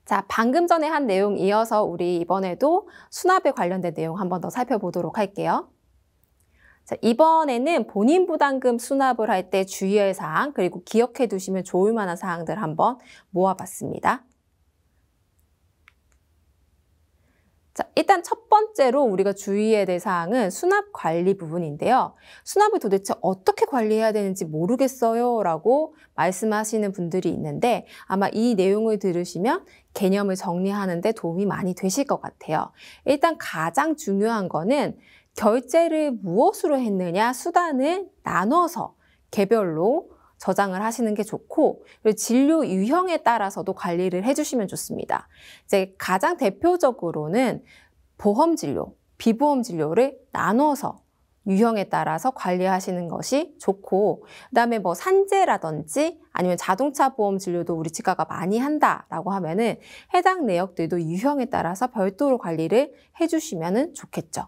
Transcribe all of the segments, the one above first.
자, 방금 전에 한 내용 이어서 우리 이번에도 수납에 관련된 내용 한 번 더 살펴보도록 할게요. 자, 이번에는 본인 부담금 수납을 할 때 주의할 사항, 그리고 기억해 두시면 좋을 만한 사항들 한번 모아봤습니다. 자, 일단 첫 번째로 우리가 주의해야 될 사항은 수납 관리 부분인데요. 수납을 도대체 어떻게 관리해야 되는지 모르겠어요 라고 말씀하시는 분들이 있는데 아마 이 내용을 들으시면 개념을 정리하는 데 도움이 많이 되실 것 같아요. 일단 가장 중요한 거는 결제를 무엇으로 했느냐 수단을 나눠서 개별로 저장을 하시는 게 좋고 그리고 진료 유형에 따라서도 관리를 해주시면 좋습니다. 이제 가장 대표적으로는 보험 진료, 비보험 진료를 나눠서 유형에 따라서 관리하시는 것이 좋고 그다음에 뭐 산재라든지 아니면 자동차 보험 진료도 우리 치과가 많이 한다라고 하면은 해당 내역들도 유형에 따라서 별도로 관리를 해주시면 좋겠죠.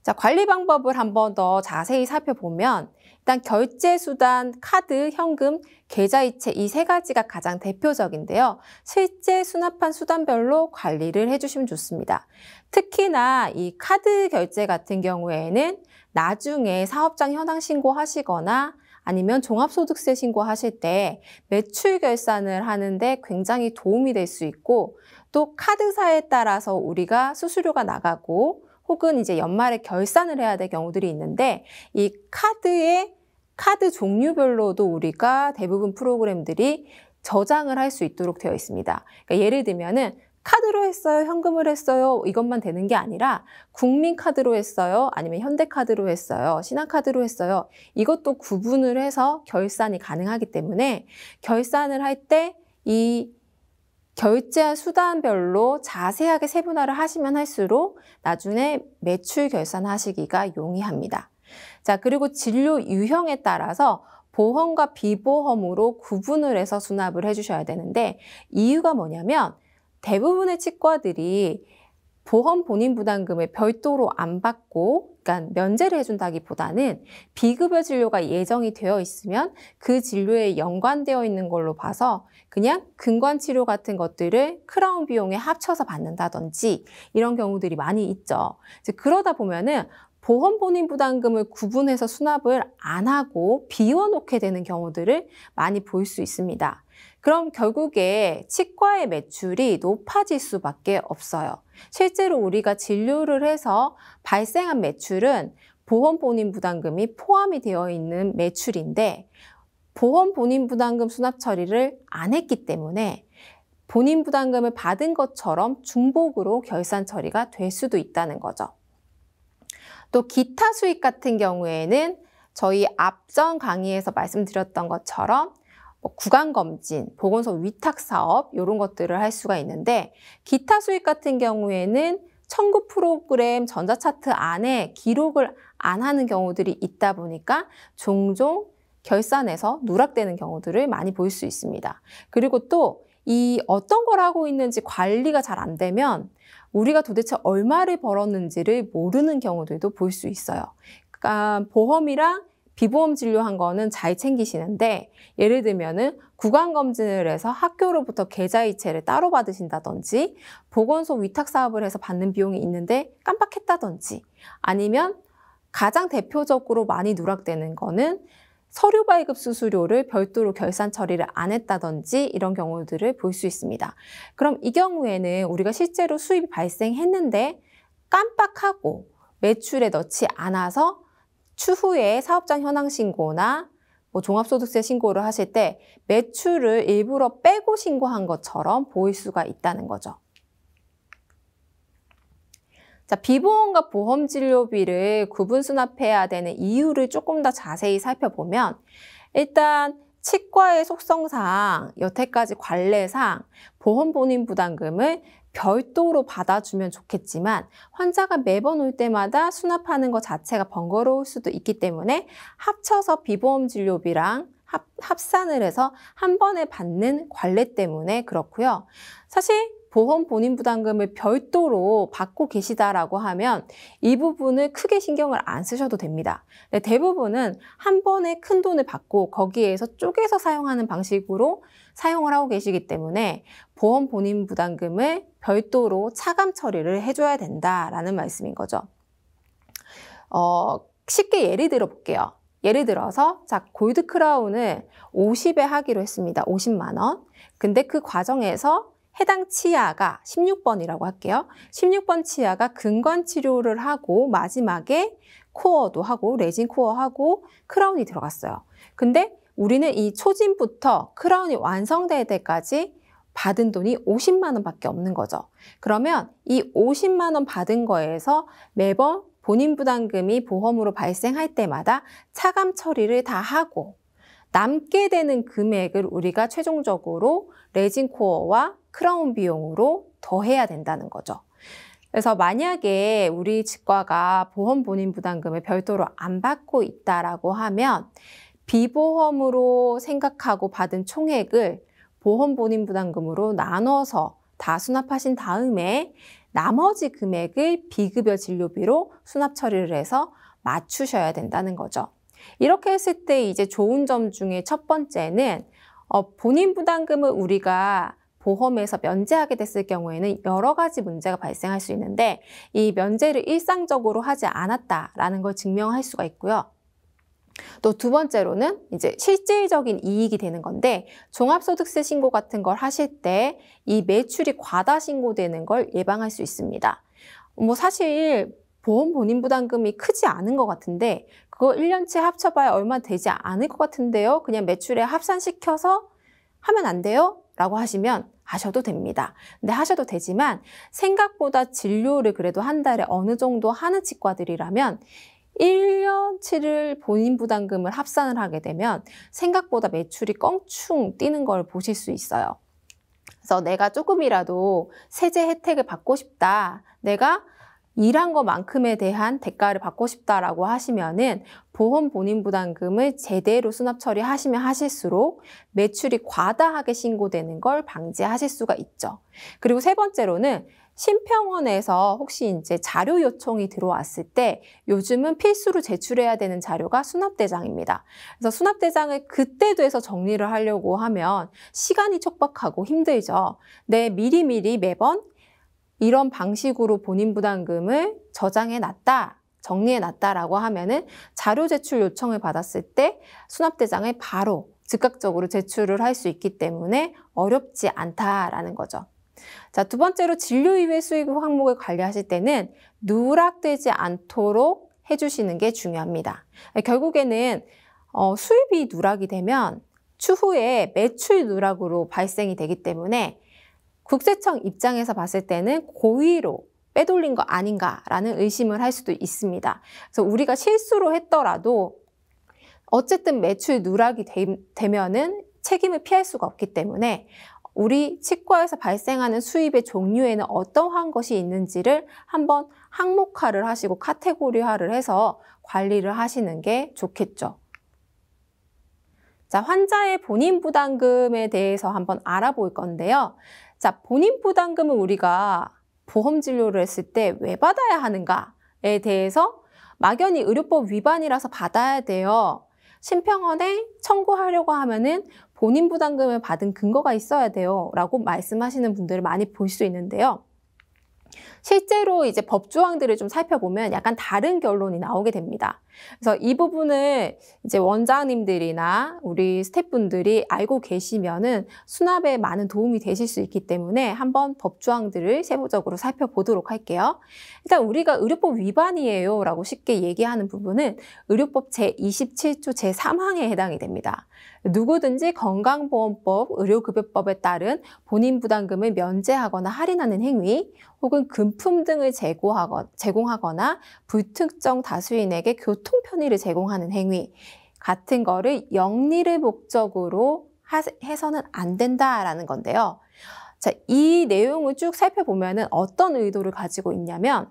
자, 관리 방법을 한 번 더 자세히 살펴보면 일단 결제 수단, 카드, 현금, 계좌이체 이 세 가지가 가장 대표적인데요. 실제 수납한 수단별로 관리를 해주시면 좋습니다. 특히나 이 카드 결제 같은 경우에는 나중에 사업장 현황 신고하시거나 아니면 종합소득세 신고하실 때 매출 결산을 하는데 굉장히 도움이 될 수 있고 또 카드사에 따라서 우리가 수수료가 나가고 혹은 이제 연말에 결산을 해야 될 경우들이 있는데 이 카드 종류별로도 우리가 대부분 프로그램들이 저장을 할 수 있도록 되어 있습니다. 그러니까 예를 들면은 카드로 했어요, 현금을 했어요 이것만 되는 게 아니라 국민카드로 했어요, 아니면 현대카드로 했어요, 신한카드로 했어요 이것도 구분을 해서 결산이 가능하기 때문에 결산을 할 때 이 결제한 수단별로 자세하게 세분화를 하시면 할수록 나중에 매출 결산하시기가 용이합니다. 자, 그리고 진료 유형에 따라서 보험과 비보험으로 구분을 해서 수납을 해주셔야 되는데 이유가 뭐냐면 대부분의 치과들이 보험 본인 부담금을 별도로 안 받고 그러니까 면제를 해준다기보다는 비급여 진료가 예정이 되어 있으면 그 진료에 연관되어 있는 걸로 봐서 그냥 근관 치료 같은 것들을 크라운 비용에 합쳐서 받는다든지 이런 경우들이 많이 있죠. 그러다 보면은 보험 본인 부담금을 구분해서 수납을 안 하고 비워놓게 되는 경우들을 많이 볼 수 있습니다. 그럼 결국에 치과의 매출이 높아질 수밖에 없어요. 실제로 우리가 진료를 해서 발생한 매출은 보험 본인 부담금이 포함이 되어 있는 매출인데 보험 본인 부담금 수납 처리를 안 했기 때문에 본인 부담금을 받은 것처럼 중복으로 결산 처리가 될 수도 있다는 거죠. 또 기타 수익 같은 경우에는 저희 앞전 강의에서 말씀드렸던 것처럼 구강검진, 보건소 위탁사업 이런 것들을 할 수가 있는데 기타 수익 같은 경우에는 청구 프로그램 전자차트 안에 기록을 안 하는 경우들이 있다 보니까 종종 결산에서 누락되는 경우들을 많이 볼 수 있습니다. 그리고 또 이 어떤 걸 하고 있는지 관리가 잘 안 되면 우리가 도대체 얼마를 벌었는지를 모르는 경우들도 볼 수 있어요. 그러니까 보험이랑 비보험 진료한 거는 잘 챙기시는데 예를 들면은 구강검진을 해서 학교로부터 계좌이체를 따로 받으신다든지 보건소 위탁 사업을 해서 받는 비용이 있는데 깜빡했다든지 아니면 가장 대표적으로 많이 누락되는 거는 서류 발급 수수료를 별도로 결산 처리를 안 했다든지 이런 경우들을 볼 수 있습니다. 그럼 이 경우에는 우리가 실제로 수입이 발생했는데 깜빡하고 매출에 넣지 않아서 추후에 사업장 현황 신고나 종합소득세 신고를 하실 때 매출을 일부러 빼고 신고한 것처럼 보일 수가 있다는 거죠. 자, 비보험과 보험 진료비를 구분 수납해야 되는 이유를 조금 더 자세히 살펴보면 일단 치과의 속성상, 여태까지 관례상 보험 본인 부담금을 별도로 받아주면 좋겠지만 환자가 매번 올 때마다 수납하는 것 자체가 번거로울 수도 있기 때문에 합쳐서 비보험 진료비랑 합산을 해서 한 번에 받는 관례 때문에 그렇고요. 사실 보험 본인 부담금을 별도로 받고 계시다라고 하면 이 부분을 크게 신경을 안 쓰셔도 됩니다. 대부분은 한 번에 큰 돈을 받고 거기에서 쪼개서 사용하는 방식으로 사용을 하고 계시기 때문에 보험 본인 부담금을 별도로 차감 처리를 해줘야 된다라는 말씀인 거죠. 쉽게 예를 들어 볼게요. 예를 들어서 자 골드 크라운을 50에 하기로 했습니다. 50만 원. 근데 그 과정에서 해당 치아가 16번이라고 할게요. 16번 치아가 근관 치료를 하고 마지막에 코어도 하고 레진 코어하고 크라운이 들어갔어요. 근데 우리는 이 초진부터 크라운이 완성될 때까지 받은 돈이 50만 원밖에 없는 거죠. 그러면 이 50만 원 받은 거에서 매번 본인 부담금이 보험으로 발생할 때마다 차감 처리를 다 하고 남게 되는 금액을 우리가 최종적으로 레진 코어와 크라운 비용으로 더해야 된다는 거죠. 그래서 만약에 우리 치과가 보험 본인 부담금을 별도로 안 받고 있다라고 하면 비보험으로 생각하고 받은 총액을 보험 본인 부담금으로 나눠서 다 수납하신 다음에 나머지 금액을 비급여 진료비로 수납 처리를 해서 맞추셔야 된다는 거죠. 이렇게 했을 때 이제 좋은 점 중에 첫 번째는 본인 부담금을 우리가 보험에서 면제하게 됐을 경우에는 여러 가지 문제가 발생할 수 있는데 이 면제를 일상적으로 하지 않았다라는 걸 증명할 수가 있고요. 또 두 번째로는 이제 실질적인 이익이 되는 건데 종합소득세 신고 같은 걸 하실 때 이 매출이 과다 신고되는 걸 예방할 수 있습니다. 사실 보험 본인 부담금이 크지 않은 것 같은데 그거 1년치 합쳐봐야 얼마 되지 않을 것 같은데요. 그냥 매출에 합산시켜서 하면 안 돼요? 라고 하시면 하셔도 됩니다. 근데 하셔도 되지만 생각보다 진료를 그래도 한 달에 어느 정도 하는 치과들이라면 1년치를 본인 부담금을 합산을 하게 되면 생각보다 매출이 껑충 뛰는 걸 보실 수 있어요. 그래서 내가 조금이라도 세제 혜택을 받고 싶다. 내가 일한 것만큼에 대한 대가를 받고 싶다라고 하시면은 보험 본인 부담금을 제대로 수납 처리하시면 하실수록 매출이 과다하게 신고되는 걸 방지하실 수가 있죠. 그리고 세 번째로는 심평원에서 혹시 이제 자료 요청이 들어왔을 때 요즘은 필수로 제출해야 되는 자료가 수납대장입니다. 그래서 수납대장을 그때도 해서 정리를 하려고 하면 시간이 촉박하고 힘들죠. 미리미리 매번 이런 방식으로 본인 부담금을 저장해 놨다, 정리해 놨다라고 하면은 자료 제출 요청을 받았을 때 수납대장을 바로 즉각적으로 제출을 할 수 있기 때문에 어렵지 않다라는 거죠. 자, 두 번째로 진료 이외 수익 항목을 관리하실 때는 누락되지 않도록 해주시는 게 중요합니다. 결국에는 수입이 누락이 되면 추후에 매출 누락으로 발생이 되기 때문에 국세청 입장에서 봤을 때는 고의로 빼돌린 거 아닌가라는 의심을 할 수도 있습니다. 그래서 우리가 실수로 했더라도 어쨌든 매출 누락이 되면은 책임을 피할 수가 없기 때문에 우리 치과에서 발생하는 수입의 종류에는 어떠한 것이 있는지를 한번 항목화를 하시고 카테고리화를 해서 관리를 하시는 게 좋겠죠. 자, 환자의 본인 부담금에 대해서 한번 알아볼 건데요. 자, 본인 부담금을 우리가 보험 진료를 했을 때 왜 받아야 하는가에 대해서 막연히 의료법 위반이라서 받아야 돼요. 심평원에 청구하려고 하면은 본인 부담금을 받은 근거가 있어야 돼요. 라고 말씀하시는 분들을 많이 볼 수 있는데요. 실제로 이제 법 조항들을 좀 살펴보면 약간 다른 결론이 나오게 됩니다. 그래서 이 부분을 이제 원장님들이나 우리 스태프분들이 알고 계시면은 수납에 많은 도움이 되실 수 있기 때문에 한번 법 조항들을 세부적으로 살펴보도록 할게요. 일단 우리가 의료법 위반이에요 라고 쉽게 얘기하는 부분은 의료법 제27조 제3항에 해당이 됩니다. 누구든지 건강보험법, 의료급여법에 따른 본인 부담금을 면제하거나 할인하는 행위 혹은 금품 등을 제공하거나 불특정 다수인에게 교통 편의를 제공하는 행위 같은 거를 영리를 목적으로 해서는 안 된다라는 건데요. 자, 이 내용을 쭉 살펴보면은 어떤 의도를 가지고 있냐면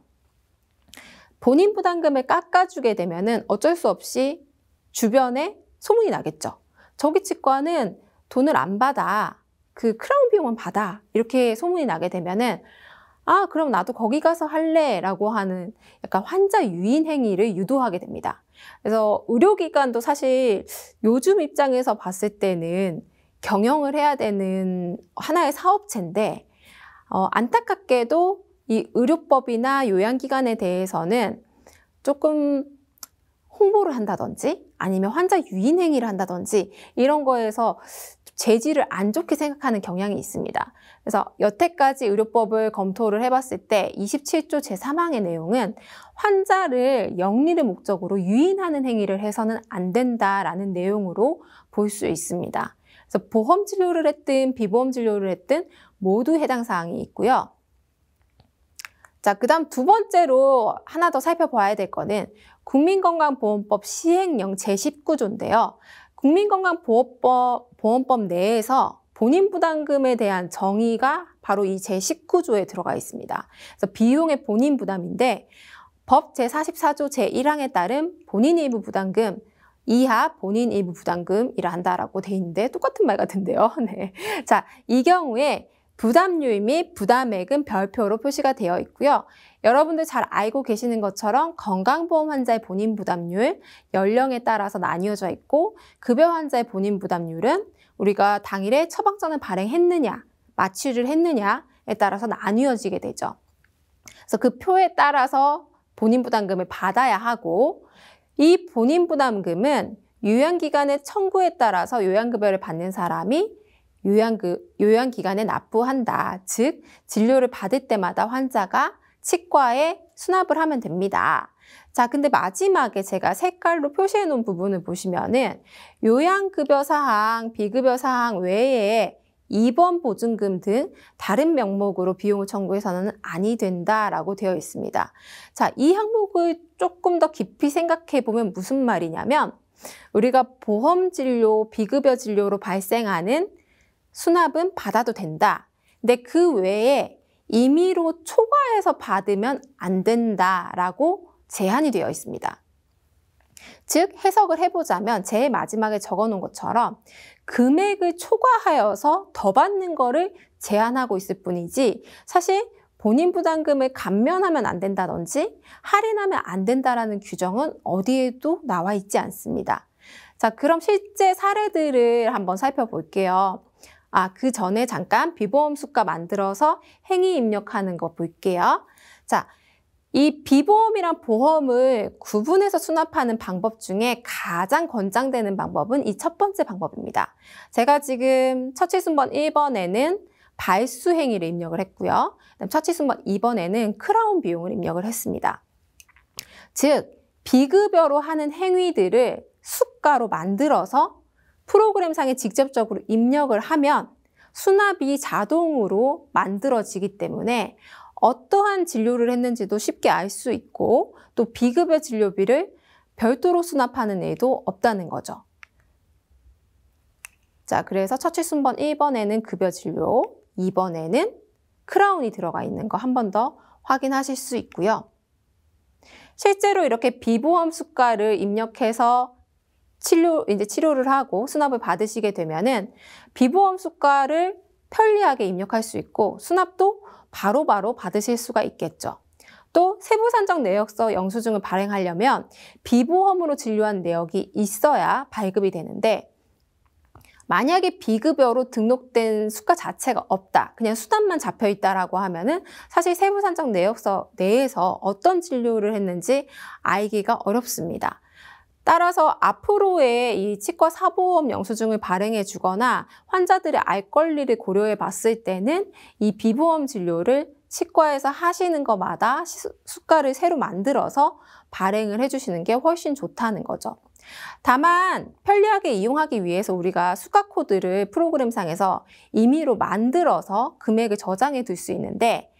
본인 부담금을 깎아주게 되면은 어쩔 수 없이 주변에 소문이 나겠죠. 저기 치과는 돈을 안 받아. 그 크라운 비용만 받아. 이렇게 소문이 나게 되면은 아, 그럼 나도 거기 가서 할래 라고 하는 약간 환자 유인 행위를 유도하게 됩니다. 그래서 의료기관도 사실 요즘 입장에서 봤을 때는 경영을 해야 되는 하나의 사업체인데 안타깝게도 이 의료법이나 요양기관에 대해서는 조금 홍보를 한다든지 아니면 환자 유인 행위를 한다든지 이런 거에서 재질을 안 좋게 생각하는 경향이 있습니다. 그래서 여태까지 의료법을 검토를 해봤을 때 27조 제3항의 내용은 환자를 영리를 목적으로 유인하는 행위를 해서는 안 된다라는 내용으로 볼 수 있습니다. 그래서 보험 진료를 했든 비보험 진료를 했든 모두 해당 사항이 있고요. 자, 그다음 두 번째로 하나 더 살펴봐야 될 거는 국민건강보험법 시행령 제19조인데요. 국민건강보험법 내에서 본인부담금에 대한 정의가 바로 이 제19조에 들어가 있습니다. 그래서 비용의 본인부담인데 법 제44조 제1항에 따른 본인 일부 부담금 이하 본인 일부 부담금이라 한다라고 돼 있는데 똑같은 말 같은데요. 네. 자, 이 경우에 부담률 및 부담액은 별표로 표시가 되어 있고요. 여러분들 잘 알고 계시는 것처럼 건강보험 환자의 본인 부담률, 연령에 따라서 나뉘어져 있고 급여 환자의 본인 부담률은 우리가 당일에 처방전을 발행했느냐, 마취를 했느냐에 따라서 나뉘어지게 되죠. 그래서 그 표에 따라서 본인 부담금을 받아야 하고 이 본인 부담금은 요양기관의 청구에 따라서 요양급여를 받는 사람이 요양기관에 납부한다. 즉, 진료를 받을 때마다 환자가 치과에 수납을 하면 됩니다. 자, 근데 마지막에 제가 색깔로 표시해 놓은 부분을 보시면은 요양급여 사항, 비급여 사항 외에 입원 보증금 등 다른 명목으로 비용을 청구해서는 아니 된다라고 되어 있습니다. 자, 이 항목을 조금 더 깊이 생각해 보면 무슨 말이냐면 우리가 보험 진료, 비급여 진료로 발생하는 수납은 받아도 된다. 근데 그 외에 임의로 초과해서 받으면 안 된다라고 제한이 되어 있습니다. 즉 해석을 해보자면 제일 마지막에 적어놓은 것처럼 금액을 초과하여서 더 받는 거를 제한하고 있을 뿐이지 사실 본인 부담금을 감면하면 안 된다든지 할인하면 안 된다라는 규정은 어디에도 나와 있지 않습니다. 자, 그럼 실제 사례들을 한번 살펴볼게요. 그 전에 잠깐 비보험 수가 만들어서 행위 입력하는 거 볼게요. 자, 이 비보험이랑 보험을 구분해서 수납하는 방법 중에 가장 권장되는 방법은 이 첫 번째 방법입니다. 제가 지금 처치순번 1번에는 발수 행위를 입력을 했고요. 그다음 처치순번 2번에는 크라운 비용을 입력을 했습니다. 즉, 비급여로 하는 행위들을 수가로 만들어서 프로그램상에 직접적으로 입력을 하면 수납이 자동으로 만들어지기 때문에 어떠한 진료를 했는지도 쉽게 알 수 있고 또 비급여 진료비를 별도로 수납하는 일도 없다는 거죠. 자, 그래서 처치순번 1번에는 급여 진료, 2번에는 크라운이 들어가 있는 거 한 번 더 확인하실 수 있고요. 실제로 이렇게 비보험 수가를 입력해서 치료를 하고 수납을 받으시게 되면은 비보험 수가를 편리하게 입력할 수 있고 수납도 바로바로 받으실 수가 있겠죠. 또 세부산정 내역서 영수증을 발행하려면 비보험으로 진료한 내역이 있어야 발급이 되는데 만약에 비급여로 등록된 수가 자체가 없다, 그냥 수납만 잡혀 있다라고 하면은 사실 세부산정 내역서 내에서 어떤 진료를 했는지 알기가 어렵습니다. 따라서 앞으로의 이 치과 사보험 영수증을 발행해 주거나 환자들의 알 권리를 고려해 봤을 때는 이 비보험 진료를 치과에서 하시는 것마다 수가를 새로 만들어서 발행을 해주시는 게 훨씬 좋다는 거죠. 다만 편리하게 이용하기 위해서 우리가 수가 코드를 프로그램상에서 임의로 만들어서 금액을 저장해 둘 수 있는데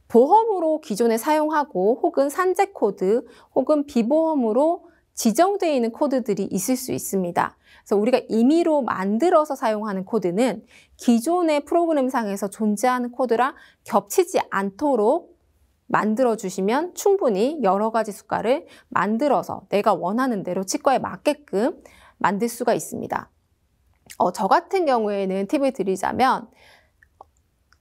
보험으로 기존에 사용하고 혹은 산재 코드 혹은 비보험으로 지정되어 있는 코드들이 있을 수 있습니다. 그래서 우리가 임의로 만들어서 사용하는 코드는 기존의 프로그램상에서 존재하는 코드랑 겹치지 않도록 만들어주시면 충분히 여러 가지 수가를 만들어서 내가 원하는 대로 치과에 맞게끔 만들 수가 있습니다. 저 같은 경우에는 팁을 드리자면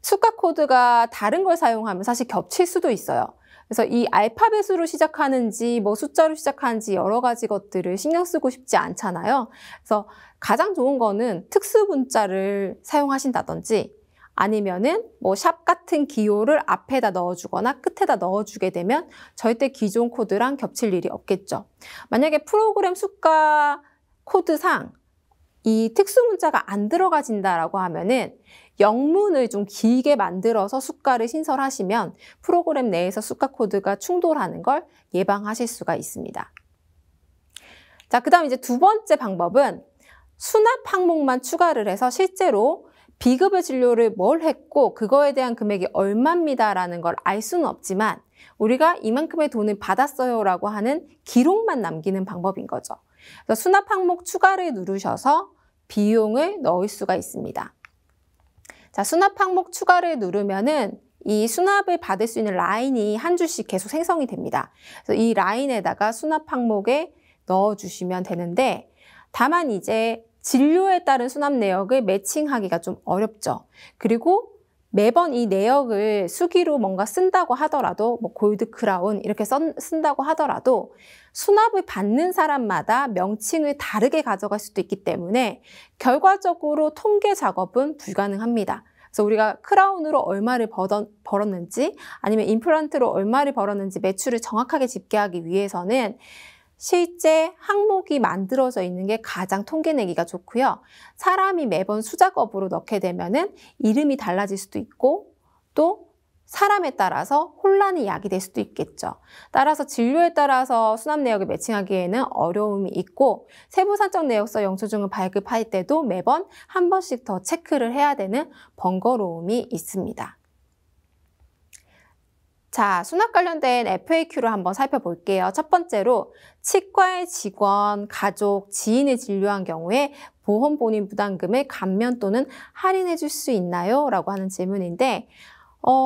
수가 코드가 다른 걸 사용하면 사실 겹칠 수도 있어요. 그래서 이 알파벳으로 시작하는지 뭐 숫자로 시작하는지 여러 가지 것들을 신경 쓰고 싶지 않잖아요. 그래서 가장 좋은 거는 특수 문자를 사용하신다든지 아니면은 뭐 샵 같은 기호를 앞에다 넣어주거나 끝에다 넣어주게 되면 절대 기존 코드랑 겹칠 일이 없겠죠. 만약에 프로그램 수가 코드상 이 특수 문자가 안 들어가진다라고 하면은 영문을 좀 길게 만들어서 수가를 신설하시면 프로그램 내에서 수가 코드가 충돌하는 걸 예방하실 수가 있습니다. 자, 그다음 이제 두 번째 방법은 수납 항목만 추가를 해서 실제로 비급여 진료를 뭘 했고 그거에 대한 금액이 얼마입니다라는 걸 알 수는 없지만 우리가 이만큼의 돈을 받았어요라고 하는 기록만 남기는 방법인 거죠. 그래서 수납 항목 추가를 누르셔서 비용을 넣을 수가 있습니다. 자, 수납 항목 추가를 누르면은 이 수납을 받을 수 있는 라인이 한 줄씩 계속 생성이 됩니다. 그래서 이 라인에다가 수납 항목에 넣어주시면 되는데 다만 이제 진료에 따른 수납 내역을 매칭하기가 좀 어렵죠. 그리고 매번 이 내역을 수기로 뭔가 쓴다고 하더라도 뭐 골드 크라운 이렇게 쓴다고 하더라도 수납을 받는 사람마다 명칭을 다르게 가져갈 수도 있기 때문에 결과적으로 통계 작업은 불가능합니다. 그래서 우리가 크라운으로 얼마를 벌었는지 아니면 임플란트로 얼마를 벌었는지 매출을 정확하게 집계하기 위해서는 실제 항목이 만들어져 있는 게 가장 통계 내기가 좋고요. 사람이 매번 수작업으로 넣게 되면은 이름이 달라질 수도 있고 또 사람에 따라서 혼란이 야기될 수도 있겠죠. 따라서 진료에 따라서 수납 내역을 매칭하기에는 어려움이 있고 세부 산적 내역서 영수증을 발급할 때도 매번 한 번씩 더 체크를 해야 되는 번거로움이 있습니다. 자, 수납 관련된 FAQ를 한번 살펴볼게요. 첫 번째로 치과의 직원, 가족, 지인을 진료한 경우에 보험 본인 부담금을 감면 또는 할인해 줄 수 있나요? 라고 하는 질문인데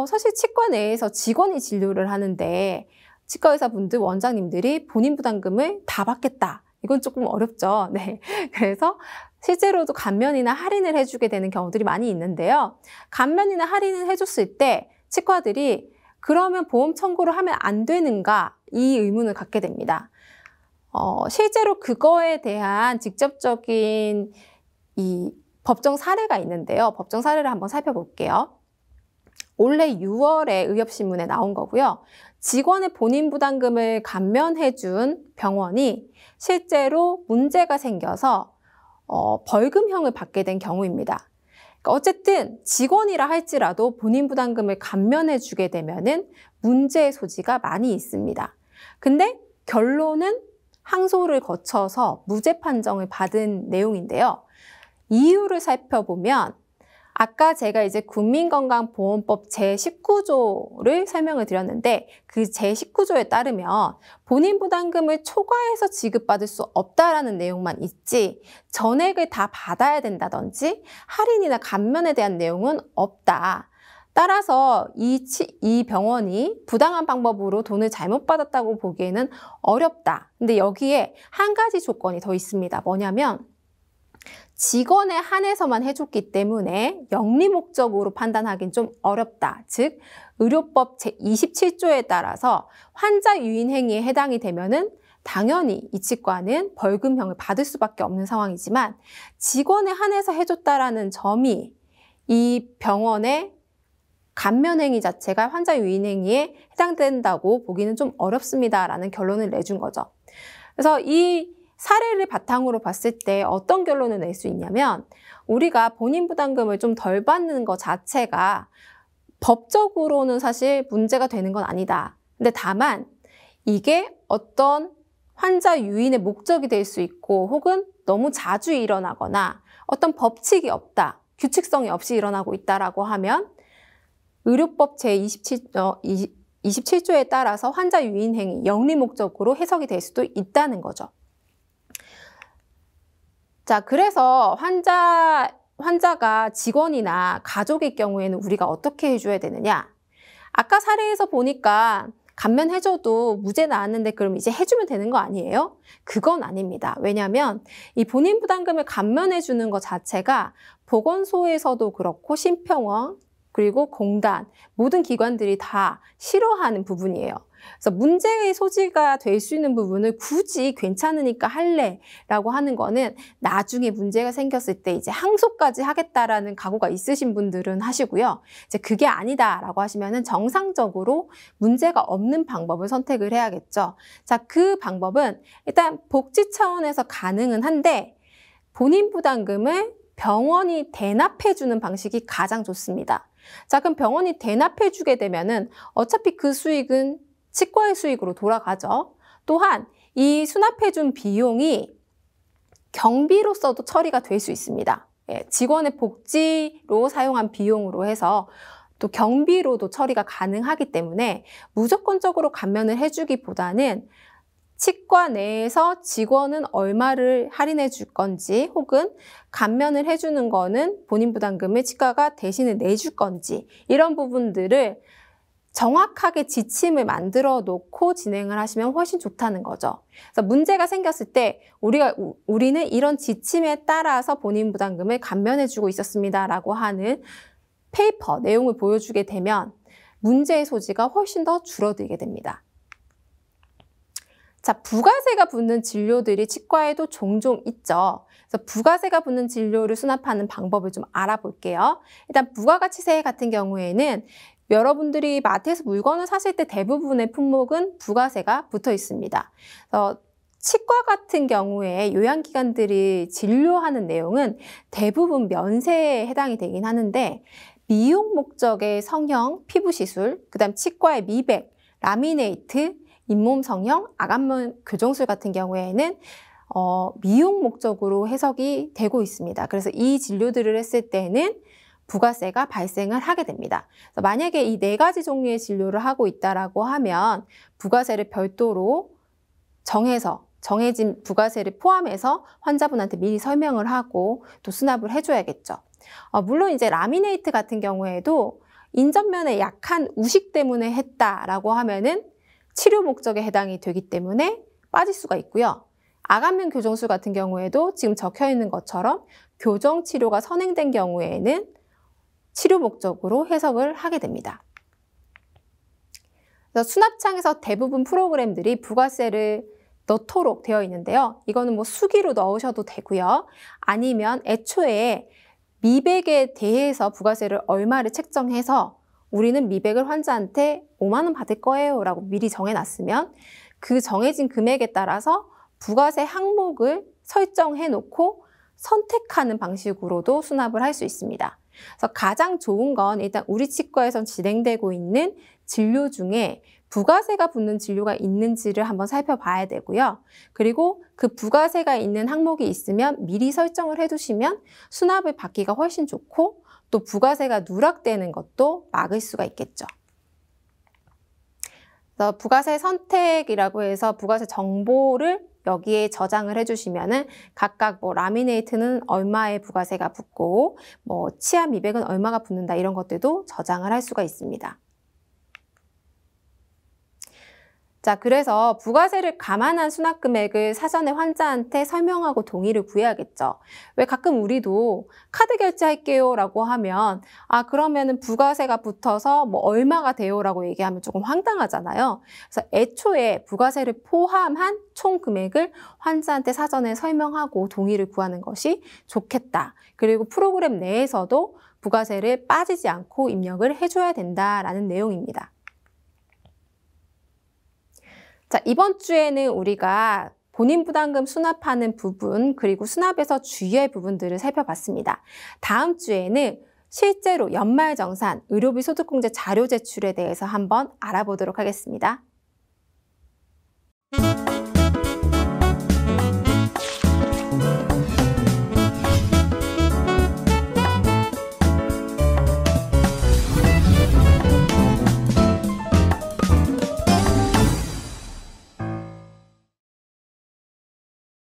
사실 치과 내에서 직원이 진료를 하는데 치과 의사분들, 원장님들이 본인 부담금을 다 받겠다. 이건 조금 어렵죠. 네. 그래서 실제로도 감면이나 할인을 해주게 되는 경우들이 많이 있는데요. 감면이나 할인을 해줬을 때 치과들이 그러면 보험 청구를 하면 안 되는가? 이 의문을 갖게 됩니다. 실제로 그거에 대한 직접적인 이 법정 사례가 있는데요. 법정 사례를 한번 살펴볼게요. 올해 6월에 의협신문에 나온 거고요. 직원의 본인 부담금을 감면해준 병원이 실제로 문제가 생겨서 벌금형을 받게 된 경우입니다. 어쨌든 직원이라 할지라도 본인 부담금을 감면해 주게 되면은 문제의 소지가 많이 있습니다. 근데 결론은 항소를 거쳐서 무죄 판정을 받은 내용인데요. 이유를 살펴보면 아까 제가 이제 국민건강보험법 제19조를 설명을 드렸는데 그 제19조에 따르면 본인 부담금을 초과해서 지급받을 수 없다라는 내용만 있지 전액을 다 받아야 된다든지 할인이나 감면에 대한 내용은 없다. 따라서 이 병원이 부당한 방법으로 돈을 잘못 받았다고 보기에는 어렵다. 근데 여기에 한 가지 조건이 더 있습니다. 뭐냐면 직원에 한해서만 해줬기 때문에 영리 목적으로 판단하기는 좀 어렵다. 즉 의료법 제27조에 따라서 환자 유인 행위에 해당이 되면은 당연히 이 치과는 벌금형을 받을 수밖에 없는 상황이지만 직원에 한해서 해줬다라는 점이 이 병원의 감면 행위 자체가 환자 유인 행위에 해당된다고 보기는 좀 어렵습니다라는 결론을 내준 거죠. 그래서 이 사례를 바탕으로 봤을 때 어떤 결론을 낼 수 있냐면 우리가 본인 부담금을 좀 덜 받는 것 자체가 법적으로는 사실 문제가 되는 건 아니다. 근데 다만 이게 어떤 환자 유인의 목적이 될 수 있고 혹은 너무 자주 일어나거나 어떤 법칙이 없다, 규칙성이 없이 일어나고 있다라고 하면 의료법 제27조에 따라서 환자 유인 행위, 영리 목적으로 해석이 될 수도 있다는 거죠. 자, 그래서 환자가 직원이나 가족일 경우에는 우리가 어떻게 해줘야 되느냐? 아까 사례에서 보니까 감면해줘도 무죄 나왔는데 그럼 이제 해주면 되는 거 아니에요? 그건 아닙니다. 왜냐하면 이 본인 부담금을 감면해주는 것 자체가 보건소에서도 그렇고 심평원 그리고 공단 모든 기관들이 다 싫어하는 부분이에요. 그래서 문제의 소지가 될 수 있는 부분을 굳이 괜찮으니까 할래 라고 하는 거는 나중에 문제가 생겼을 때 이제 항소까지 하겠다라는 각오가 있으신 분들은 하시고요. 이제 그게 아니다 라고 하시면은 정상적으로 문제가 없는 방법을 선택을 해야겠죠. 자, 그 방법은 일단 복지 차원에서 가능은 한데 본인 부담금을 병원이 대납해주는 방식이 가장 좋습니다. 자, 그럼 병원이 대납해주게 되면은 어차피 그 수익은 치과의 수익으로 돌아가죠. 또한 이 수납해준 비용이 경비로서도 처리가 될 수 있습니다. 직원의 복지로 사용한 비용으로 해서 또 경비로도 처리가 가능하기 때문에 무조건적으로 감면을 해주기보다는 치과 내에서 직원은 얼마를 할인해 줄 건지 혹은 감면을 해주는 거는 본인 부담금을 치과가 대신에 내줄 건지 이런 부분들을 정확하게 지침을 만들어 놓고 진행을 하시면 훨씬 좋다는 거죠. 그래서 문제가 생겼을 때 우리는 이런 지침에 따라서 본인 부담금을 감면해주고 있었습니다라고 하는 페이퍼 내용을 보여주게 되면 문제의 소지가 훨씬 더 줄어들게 됩니다. 자, 부가세가 붙는 진료들이 치과에도 종종 있죠. 그래서 부가세가 붙는 진료를 수납하는 방법을 좀 알아볼게요. 일단 부가가치세 같은 경우에는 여러분들이 마트에서 물건을 사실 때 대부분의 품목은 부가세가 붙어 있습니다. 그래서 치과 같은 경우에 요양기관들이 진료하는 내용은 대부분 면세에 해당이 되긴 하는데 미용 목적의 성형, 피부시술, 그다음 치과의 미백, 라미네이트, 잇몸 성형, 아간면 교정술 같은 경우에는 미용 목적으로 해석이 되고 있습니다. 그래서 이 진료들을 했을 때는 부가세가 발생을 하게 됩니다. 그래서 만약에 이 4가지 종류의 진료를 하고 있다라고 하면 부가세를 별도로 정해진 부가세를 포함해서 환자분한테 미리 설명을 하고 또 수납을 해줘야겠죠. 물론 이제 라미네이트 같은 경우에도 인전면에 약한 우식 때문에 했다라고 하면은 치료 목적에 해당이 되기 때문에 빠질 수가 있고요. 아간면 교정술 같은 경우에도 지금 적혀 있는 것처럼 교정 치료가 선행된 경우에는 치료 목적으로 해석을 하게 됩니다. 그래서 수납창에서 대부분 프로그램들이 부가세를 넣도록 되어 있는데요. 이거는 뭐 수기로 넣으셔도 되고요. 아니면 애초에 미백에 대해서 부가세를 얼마를 책정해서 우리는 미백을 환자한테 5만 원 받을 거예요 라고 미리 정해놨으면 그 정해진 금액에 따라서 부가세 항목을 설정해 놓고 선택하는 방식으로도 수납을 할 수 있습니다. 그래서 가장 좋은 건 일단 우리 치과에서 진행되고 있는 진료 중에 부가세가 붙는 진료가 있는지를 한번 살펴봐야 되고요. 그리고 그 부가세가 있는 항목이 있으면 미리 설정을 해두시면 수납을 받기가 훨씬 좋고 또 부가세가 누락되는 것도 막을 수가 있겠죠. 그래서 부가세 선택이라고 해서 부가세 정보를 여기에 저장을 해주시면은 각각 뭐 라미네이트는 얼마의 부가세가 붙고 뭐 치아 미백은 얼마가 붙는다 이런 것들도 저장을 할 수가 있습니다. 자, 그래서 부가세를 감안한 수납 금액을 사전에 환자한테 설명하고 동의를 구해야겠죠. 왜 가끔 우리도 카드 결제할게요 라고 하면 그러면은 부가세가 붙어서 뭐 얼마가 돼요 라고 얘기하면 조금 황당하잖아요. 그래서 애초에 부가세를 포함한 총 금액을 환자한테 사전에 설명하고 동의를 구하는 것이 좋겠다. 그리고 프로그램 내에서도 부가세를 빠지지 않고 입력을 해줘야 된다라는 내용입니다. 자, 이번 주에는 우리가 본인 부담금 수납하는 부분 그리고 수납에서 주의할 부분들을 살펴봤습니다. 다음 주에는 실제로 연말정산, 의료비 소득공제 자료 제출에 대해서 한번 알아보도록 하겠습니다.